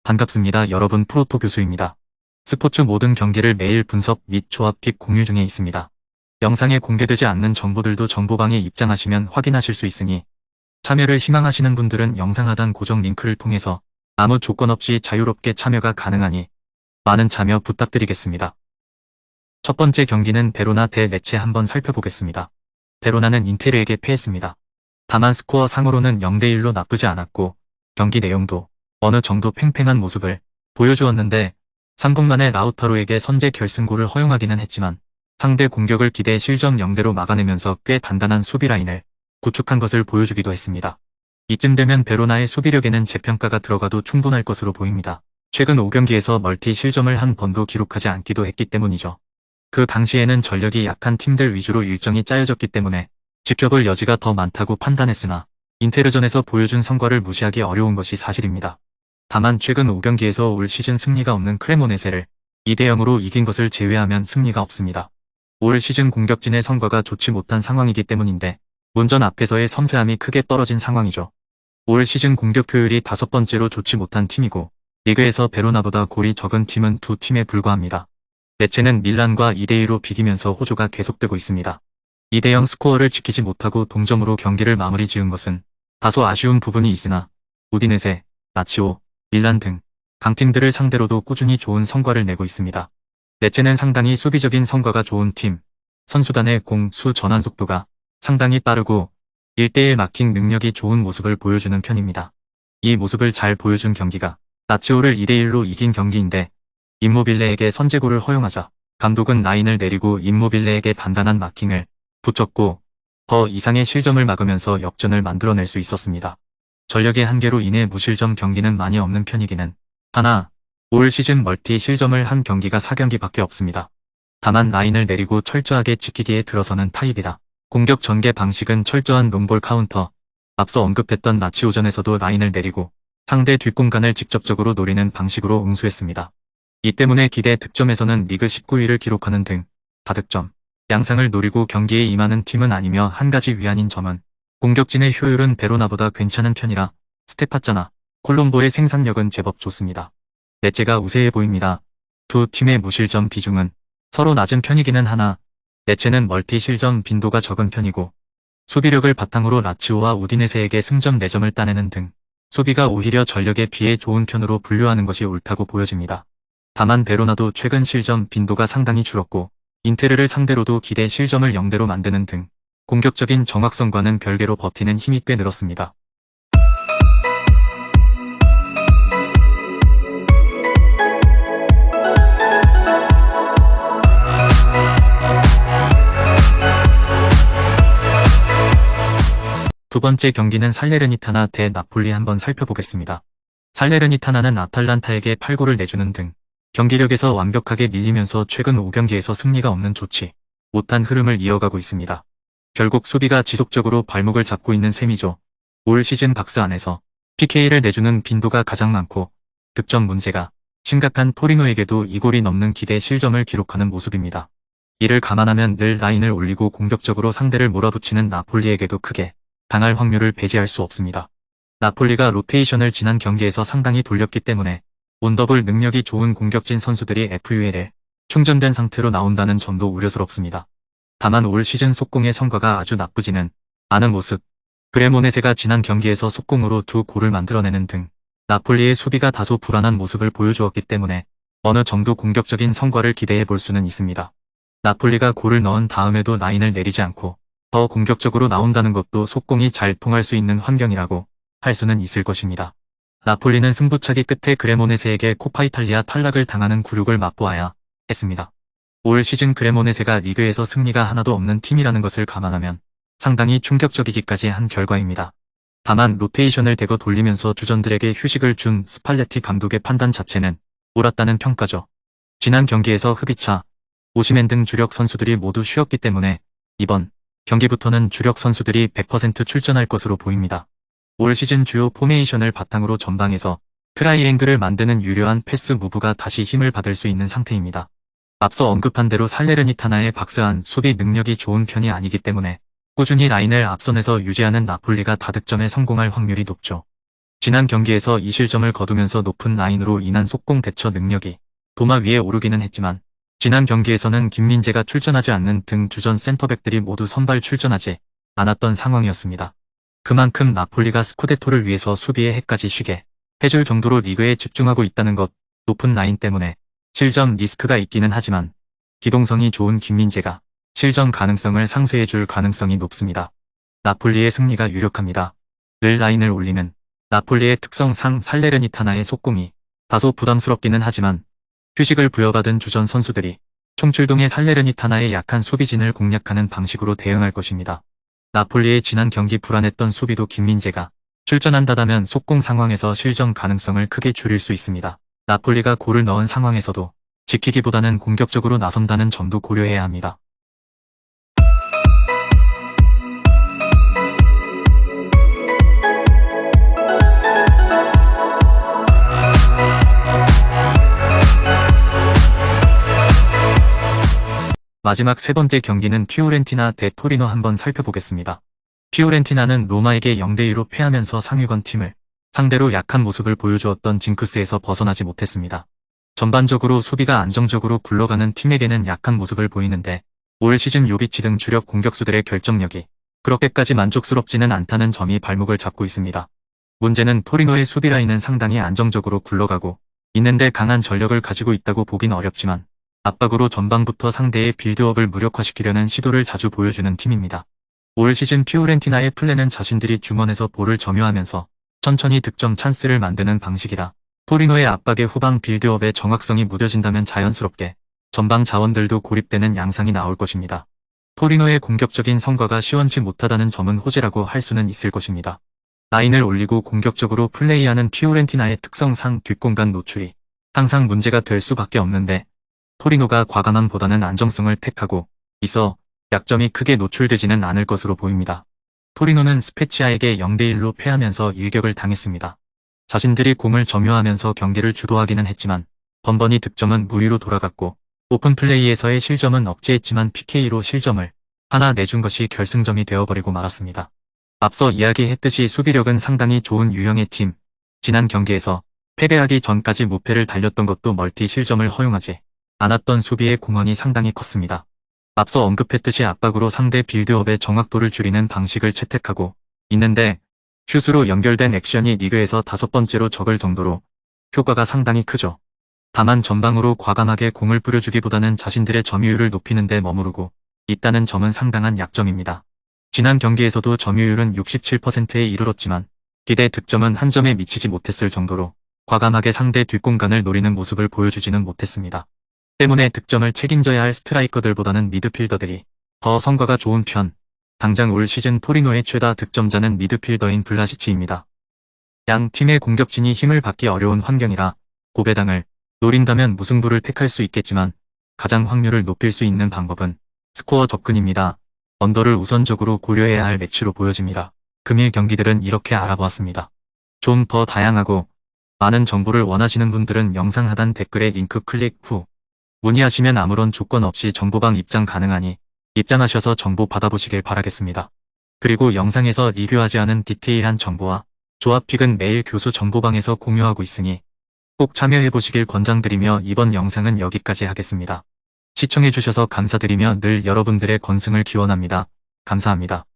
반갑습니다. 여러분, 프로토 교수입니다. 스포츠 모든 경기를 매일 분석 및 조합 픽 공유 중에 있습니다. 영상에 공개되지 않는 정보들도 정보방에 입장하시면 확인하실 수 있으니 참여를 희망하시는 분들은 영상 하단 고정 링크를 통해서 아무 조건 없이 자유롭게 참여가 가능하니 많은 참여 부탁드리겠습니다. 첫 번째 경기는 베로나 대 레체 한번 살펴보겠습니다. 베로나는 인테르에게 패했습니다. 다만 스코어 상으로는 0대1로 나쁘지 않았고 경기 내용도 어느 정도 팽팽한 모습을 보여주었는데 3분 만에 라우타로에게 선제 결승골을 허용하기는 했지만 상대 공격을 기대 실점 0대로 막아내면서 꽤 단단한 수비 라인을 구축한 것을 보여주기도 했습니다. 이쯤 되면 베로나의 수비력에는 재평가가 들어가도 충분할 것으로 보입니다. 최근 5경기에서 멀티 실점을 한 번도 기록하지 않기도 했기 때문이죠. 그 당시에는 전력이 약한 팀들 위주로 일정이 짜여졌기 때문에 지켜볼 여지가 더 많다고 판단했으나 인테르전에서 보여준 성과를 무시하기 어려운 것이 사실입니다. 다만 최근 5경기에서 올 시즌 승리가 없는 크레모네세를 2대0으로 이긴 것을 제외하면 승리가 없습니다. 올 시즌 공격진의 성과가 좋지 못한 상황이기 때문인데 문전 앞에서의 섬세함이 크게 떨어진 상황이죠. 올 시즌 공격 효율이 5번째로 좋지 못한 팀이고 리그에서 베로나보다 골이 적은 팀은 2팀에 불과합니다. 레체는 밀란과 2대2로 비기면서 호조가 계속되고 있습니다. 2대0 스코어를 지키지 못하고 동점으로 경기를 마무리 지은 것은 다소 아쉬운 부분이 있으나 우디네세, 라치오, 밀란 등 강팀들을 상대로도 꾸준히 좋은 성과를 내고 있습니다. 레체는 상당히 수비적인 성과가 좋은 팀, 선수단의 공수 전환 속도가 상당히 빠르고 1대1 마킹 능력이 좋은 모습을 보여주는 편입니다. 이 모습을 잘 보여준 경기가 라치오를 2대1로 이긴 경기인데 임모빌레에게 선제골을 허용하자 감독은 라인을 내리고 임모빌레에게 단단한 마킹을 붙였고 더 이상의 실점을 막으면서 역전을 만들어낼 수 있었습니다. 전력의 한계로 인해 무실점 경기는 많이 없는 편이기는 하나 올 시즌 멀티 실점을 한 경기가 4경기밖에 없습니다. 다만 라인을 내리고 철저하게 지키기에 들어서는 타입이라 공격 전개 방식은 철저한 롱볼 카운터, 앞서 언급했던 라치오전에서도 라인을 내리고 상대 뒷공간을 직접적으로 노리는 방식으로 응수했습니다. 이 때문에 기대 득점에서는 리그 19위를 기록하는 등 다득점, 양상을 노리고 경기에 임하는 팀은 아니며 한 가지 위안인 점은 공격진의 효율은 베로나보다 괜찮은 편이라 스테파짜나 콜롬보의 생산력은 제법 좋습니다. 레체가 우세해 보입니다. 두 팀의 무실점 비중은 서로 낮은 편이기는 하나 레체는 멀티 실점 빈도가 적은 편이고 수비력을 바탕으로 라치오와 우디네세에게 승점 4점을 따내는 등 수비가 오히려 전력에 비해 좋은 편으로 분류하는 것이 옳다고 보여집니다. 다만 베로나도 최근 실점 빈도가 상당히 줄었고 인테르를 상대로도 기대 실점을 0대로 만드는 등 공격적인 정확성과는 별개로 버티는 힘이 꽤 늘었습니다. 두 번째 경기는 살레르니타나 대 나폴리 한번 살펴보겠습니다. 살레르니타나는 아탈란타에게 8골을 내주는 등 경기력에서 완벽하게 밀리면서 최근 5경기에서 승리가 없는 좋지 못한 흐름을 이어가고 있습니다. 결국 수비가 지속적으로 발목을 잡고 있는 셈이죠. 올 시즌 박스 안에서 PK를 내주는 빈도가 가장 많고 득점 문제가 심각한 토리노에게도 2골이 넘는 기대 실점을 기록하는 모습입니다. 이를 감안하면 늘 라인을 올리고 공격적으로 상대를 몰아붙이는 나폴리에게도 크게 당할 확률을 배제할 수 없습니다. 나폴리가 로테이션을 지난 경기에서 상당히 돌렸기 때문에 온더블 능력이 좋은 공격진 선수들이 FUL에 충전된 상태로 나온다는 점도 우려스럽습니다. 다만 올 시즌 속공의 성과가 아주 나쁘지는 않은 모습, 크레모네세가 지난 경기에서 속공으로 2골을 만들어내는 등 나폴리의 수비가 다소 불안한 모습을 보여주었기 때문에 어느 정도 공격적인 성과를 기대해 볼 수는 있습니다. 나폴리가 골을 넣은 다음에도 라인을 내리지 않고 더 공격적으로 나온다는 것도 속공이 잘 통할 수 있는 환경이라고 할 수는 있을 것입니다. 나폴리는 승부차기 끝에 크레모네세에게 코파 이탈리아 탈락을 당하는 굴욕을 맛보아야 했습니다. 올 시즌 크레모네세가 리그에서 승리가 하나도 없는 팀이라는 것을 감안하면 상당히 충격적이기까지 한 결과입니다. 다만 로테이션을 대거 돌리면서 주전들에게 휴식을 준 스팔레티 감독의 판단 자체는 옳았다는 평가죠. 지난 경기에서 흡이차, 오시멘 등 주력 선수들이 모두 쉬었기 때문에 이번 경기부터는 주력 선수들이 100% 출전할 것으로 보입니다. 올 시즌 주요 포메이션을 바탕으로 전방에서 트라이앵글을 만드는 유려한 패스 무브가 다시 힘을 받을 수 있는 상태입니다. 앞서 언급한 대로 살레르니타나의 박스안 수비 능력이 좋은 편이 아니기 때문에 꾸준히 라인을 앞선에서 유지하는 나폴리가 다득점에 성공할 확률이 높죠. 지난 경기에서 2실점을 거두면서 높은 라인으로 인한 속공 대처 능력이 도마 위에 오르기는 했지만 지난 경기에서는 김민재가 출전하지 않는 등 주전 센터백들이 모두 선발 출전하지 않았던 상황이었습니다. 그만큼 나폴리가 스쿠데토를 위해서 수비의 해까지 쉬게 해줄 정도로 리그에 집중하고 있다는 것, 높은 라인 때문에 실점 리스크가 있기는 하지만 기동성이 좋은 김민재가 실점 가능성을 상쇄해줄 가능성이 높습니다. 나폴리의 승리가 유력합니다. 늘 라인을 올리는 나폴리의 특성상 살레르니타나의 속공이 다소 부담스럽기는 하지만 휴식을 부여받은 주전 선수들이 총출동의 살레르니타나의 약한 수비진을 공략하는 방식으로 대응할 것입니다. 나폴리의 지난 경기 불안했던 수비도 김민재가 출전한다면 속공 상황에서 실점 가능성을 크게 줄일 수 있습니다. 나폴리가 골을 넣은 상황에서도 지키기보다는 공격적으로 나선다는 점도 고려해야 합니다. 마지막 세 번째 경기는 피오렌티나 대 토리노 한번 살펴보겠습니다. 피오렌티나는 로마에게 0대2로 패하면서 상위권 팀을 상대로 약한 모습을 보여주었던 징크스에서 벗어나지 못했습니다. 전반적으로 수비가 안정적으로 굴러가는 팀에게는 약한 모습을 보이는데 올 시즌 요비치 등 주력 공격수들의 결정력이 그렇게까지 만족스럽지는 않다는 점이 발목을 잡고 있습니다. 문제는 토리노의 수비 라인은 상당히 안정적으로 굴러가고 있는데 강한 전력을 가지고 있다고 보긴 어렵지만 압박으로 전방부터 상대의 빌드업을 무력화시키려는 시도를 자주 보여주는 팀입니다. 올 시즌 피오렌티나의 플랜은 자신들이 중원에서 볼을 점유하면서 천천히 득점 찬스를 만드는 방식이라 토리노의 압박에 후방 빌드업의 정확성이 무뎌진다면 자연스럽게 전방 자원들도 고립되는 양상이 나올 것입니다. 토리노의 공격적인 성과가 시원치 못하다는 점은 호재라고 할 수는 있을 것입니다. 라인을 올리고 공격적으로 플레이하는 피오렌티나의 특성상 뒷공간 노출이 항상 문제가 될 수밖에 없는데 토리노가 과감함보다는 안정성을 택하고 있어 약점이 크게 노출되지는 않을 것으로 보입니다. 토리노는 스페치아에게 0대1로 패하면서 일격을 당했습니다. 자신들이 공을 점유하면서 경기를 주도하기는 했지만 번번이 득점은 무위로 돌아갔고 오픈플레이에서의 실점은 억제했지만 PK로 실점을 하나 내준 것이 결승점이 되어버리고 말았습니다. 앞서 이야기했듯이 수비력은 상당히 좋은 유형의 팀, 지난 경기에서 패배하기 전까지 무패를 달렸던 것도 멀티 실점을 허용하지 않았던 수비의 공헌이 상당히 컸습니다. 앞서 언급했듯이 압박으로 상대 빌드업의 정확도를 줄이는 방식을 채택하고 있는데 슛으로 연결된 액션이 리그에서 5번째로 적을 정도로 효과가 상당히 크죠. 다만 전방으로 과감하게 공을 뿌려주기보다는 자신들의 점유율을 높이는 데 머무르고 있다는 점은 상당한 약점입니다. 지난 경기에서도 점유율은 67%에 이르렀지만 기대 득점은 한 점에 미치지 못했을 정도로 과감하게 상대 뒷공간을 노리는 모습을 보여주지는 못했습니다. 때문에 득점을 책임져야 할 스트라이커들보다는 미드필더들이 더 성과가 좋은 편, 당장 올 시즌 토리노의 최다 득점자는 미드필더인 블라시치입니다. 양 팀의 공격진이 힘을 받기 어려운 환경이라 고배당을 노린다면 무승부를 택할 수 있겠지만 가장 확률을 높일 수 있는 방법은 스코어 접근입니다. 언더를 우선적으로 고려해야 할 매치로 보여집니다. 금일 경기들은 이렇게 알아보았습니다. 좀 더 다양하고 많은 정보를 원하시는 분들은 영상 하단 댓글에 링크 클릭 후 문의하시면 아무런 조건 없이 정보방 입장 가능하니 입장하셔서 정보 받아보시길 바라겠습니다. 그리고 영상에서 리뷰하지 않은 디테일한 정보와 조합픽은 매일 교수 정보방에서 공유하고 있으니 꼭 참여해보시길 권장드리며 이번 영상은 여기까지 하겠습니다. 시청해주셔서 감사드리며 늘 여러분들의 건승을 기원합니다. 감사합니다.